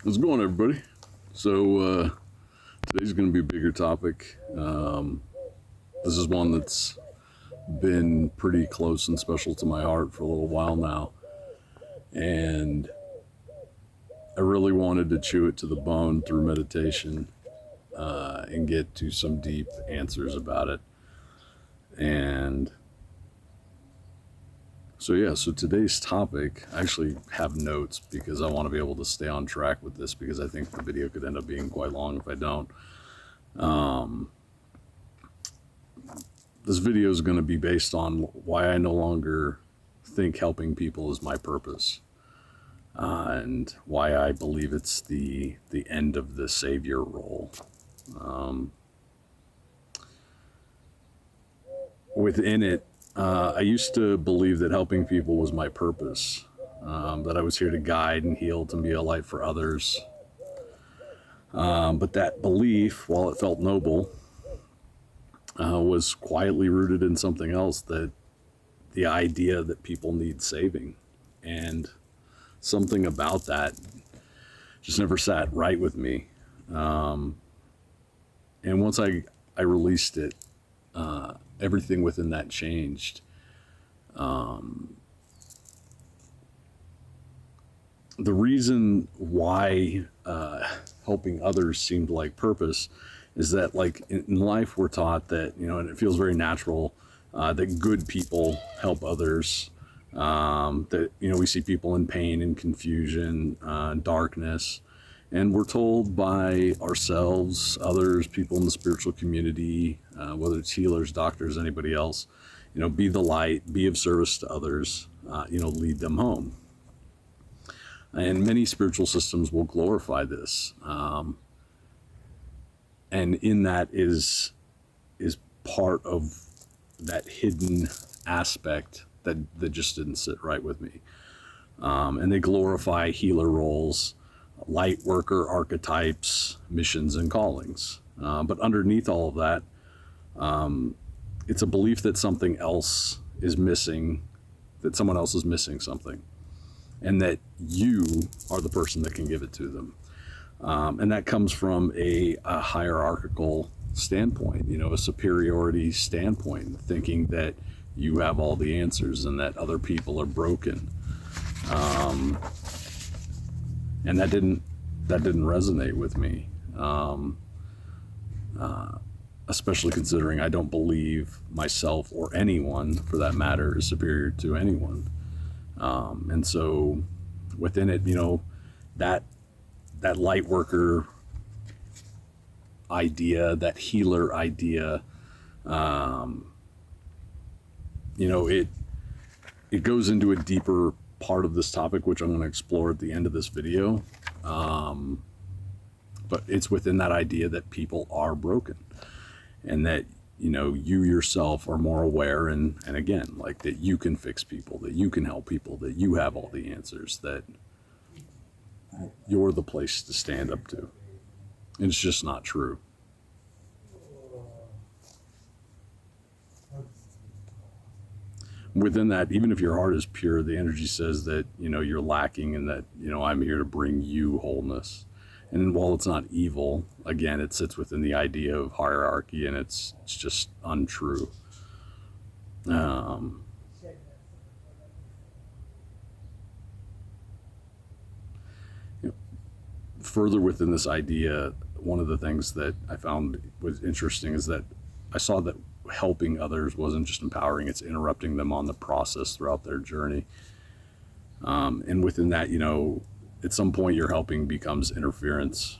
How's it going, everybody? So today's going to be a bigger topic. This is one that's been pretty close and special to my heart for a little while now, and I really wanted to chew it to the bone through meditation and get to some deep answers about it. And so today's topic, I actually have notes because I want to be able to stay on track with this, because I think the video could end up being quite long if I don't. This video is going to be based on why I no longer think helping people is my purpose, and why I believe it's the end of the savior role. Within it, I used to believe that helping people was my purpose, that I was here to guide and heal, to be a light for others. But that belief, while it felt noble, was quietly rooted in something else, that the idea that people need saving. And something about that just never sat right with me. And once I released it, everything within that changed. The reason why helping others seemed like purpose is that, like, in life, we're taught that, and it feels very natural, that good people help others. That, we see people in pain and confusion, darkness, and we're told by ourselves, others, people in the spiritual community, whether it's healers, doctors, anybody else, be the light, be of service to others, lead them home. And many spiritual systems will glorify this. And in that is part of that hidden aspect that just didn't sit right with me. And they glorify healer roles, light worker archetypes, missions, and callings. But underneath all of that, it's a belief that something else is missing, that someone else is missing something, and that you are the person that can give it to them. And that comes from a hierarchical standpoint, a superiority standpoint, thinking that you have all the answers and that other people are broken. And that didn't resonate with me, especially considering I don't believe myself, or anyone for that matter, is superior to anyone. And so within it, that light worker idea, that healer idea, it goes into a deeper part of this topic, which I'm going to explore at the end of this video. But it's within that idea that people are broken, and that, you yourself are more aware, and again, like, that you can fix people, that you can help people, that you have all the answers, that you're the place to stand up to. And it's just not true. Within that, even if your heart is pure, the energy says that, you're lacking, and that, I'm here to bring you wholeness. And while it's not evil, again, it sits within the idea of hierarchy, and it's just untrue. Further within this idea, one of the things that I found was interesting is that I saw that helping others wasn't just empowering, it's interrupting them on the process throughout their journey. And within that, at some point your helping becomes interference.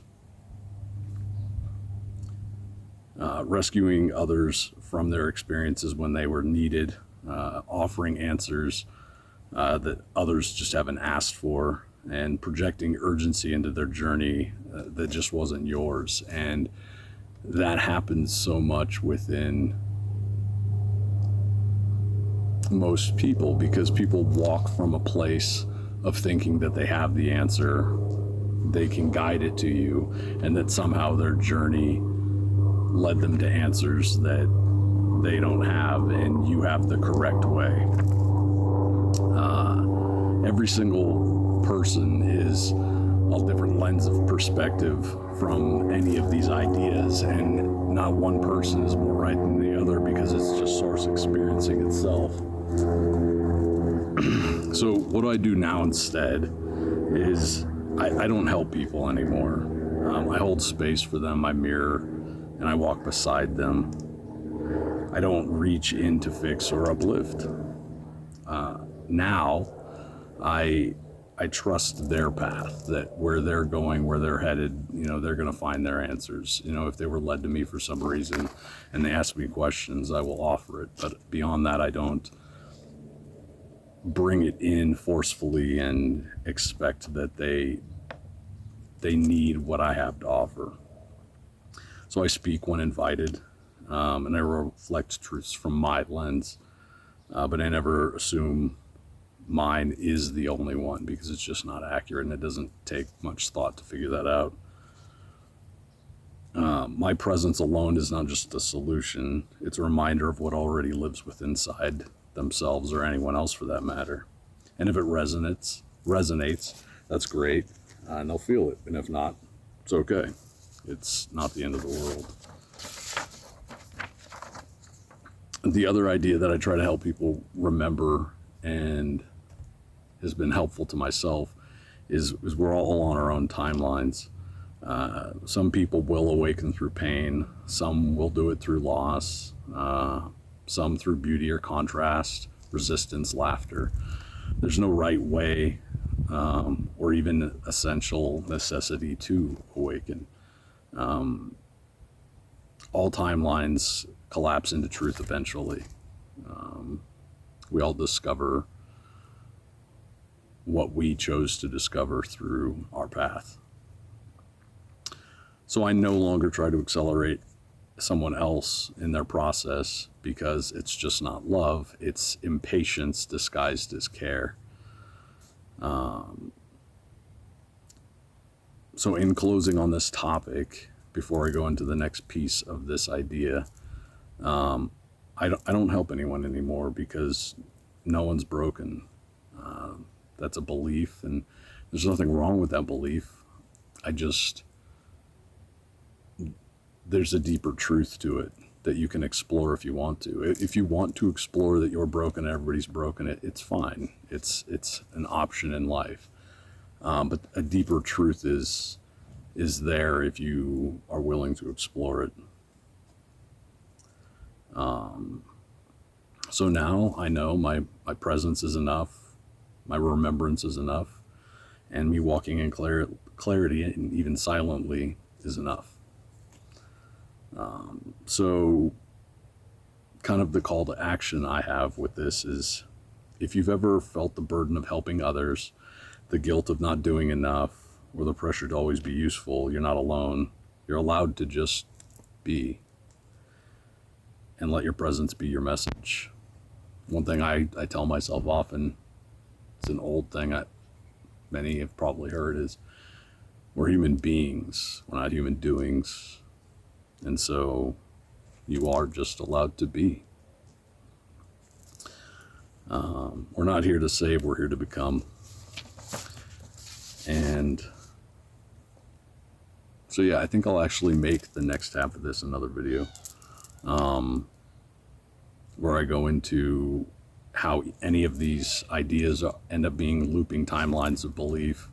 Rescuing others from their experiences when they were needed, offering answers that others just haven't asked for, and projecting urgency into their journey that just wasn't yours. And that happens so much within most people, because people walk from a place of thinking that they have the answer, they can guide it to you, and that somehow their journey led them to answers that they don't have, and you have the correct way. Every single person is a different lens of perspective from any of these ideas, and not one person is more right than the other because it's just source experiencing itself. So what I do now instead is I don't help people anymore. I hold space for them, I mirror, and I walk beside them. I don't reach in to fix or uplift. Now, I trust their path, that where they're going, where they're headed, they're going to find their answers. If they were led to me for some reason and they ask me questions, I will offer it. But beyond that, I don't bring it in forcefully and expect that they need what I have to offer. So I speak when invited, and I reflect truths from my lens, but I never assume mine is the only one, because it's just not accurate and it doesn't take much thought to figure that out. My presence alone is not just a solution, it's a reminder of what already lives within inside themselves, or anyone else for that matter. And if it resonates, that's great, and they'll feel it. And if not, it's okay. It's not the end of the world. The other idea that I try to help people remember, and has been helpful to myself, is we're all on our own timelines. Some people will awaken through pain, some will do it through loss, some through beauty or contrast, resistance, laughter. There's no right way, or even essential necessity to awaken. All timelines collapse into truth eventually. We all discover what we chose to discover through our path. So I no longer try to accelerate someone else in their process, because it's just not love, it's impatience disguised as care. So in closing on this topic, before I go into the next piece of this idea, I don't help anyone anymore, because no one's broken. That's a belief, and there's nothing wrong with that belief. There's a deeper truth to it that you can explore if you want to. If you want to explore that you're broken, everybody's broken, it's fine. It's an option in life. But a deeper truth is there if you are willing to explore it. So now I know my presence is enough, my remembrance is enough, and me walking in clarity, and even silently, is enough. So kind of the call to action I have with this is, if you've ever felt the burden of helping others, the guilt of not doing enough, or the pressure to always be useful, you're not alone. You're allowed to just be, and let your presence be your message. One thing I tell myself often, it's an old thing many have probably heard, is we're human beings, we're not human doings. And so you are just allowed to be. We're not here to save, we're here to become. And so yeah, I think I'll actually make the next half of this another video, where I go into how any of these ideas end up being looping timelines of belief,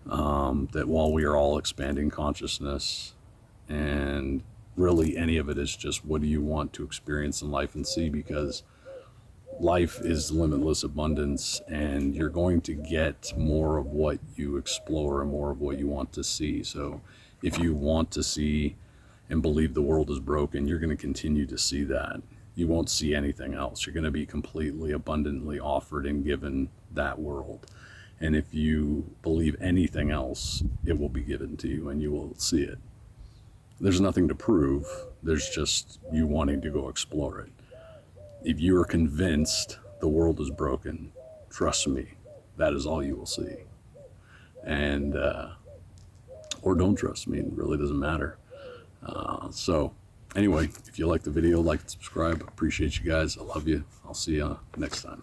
that while we are all expanding consciousness, and really any of it is just, what do you want to experience in life and see? Because life is limitless abundance, and you're going to get more of what you explore and more of what you want to see. So if you want to see and believe the world is broken, you're going to continue to see that. You won't see anything else. You're going to be completely abundantly offered and given that world. And if you believe anything else, it will be given to you and you will see it. There's nothing to prove. There's just you wanting to go explore it. If you are convinced the world is broken, trust me, that is all you will see. And, or don't trust me, it really doesn't matter. So anyway, if you like the video, like and subscribe. Appreciate you guys. I love you. I'll see you next time.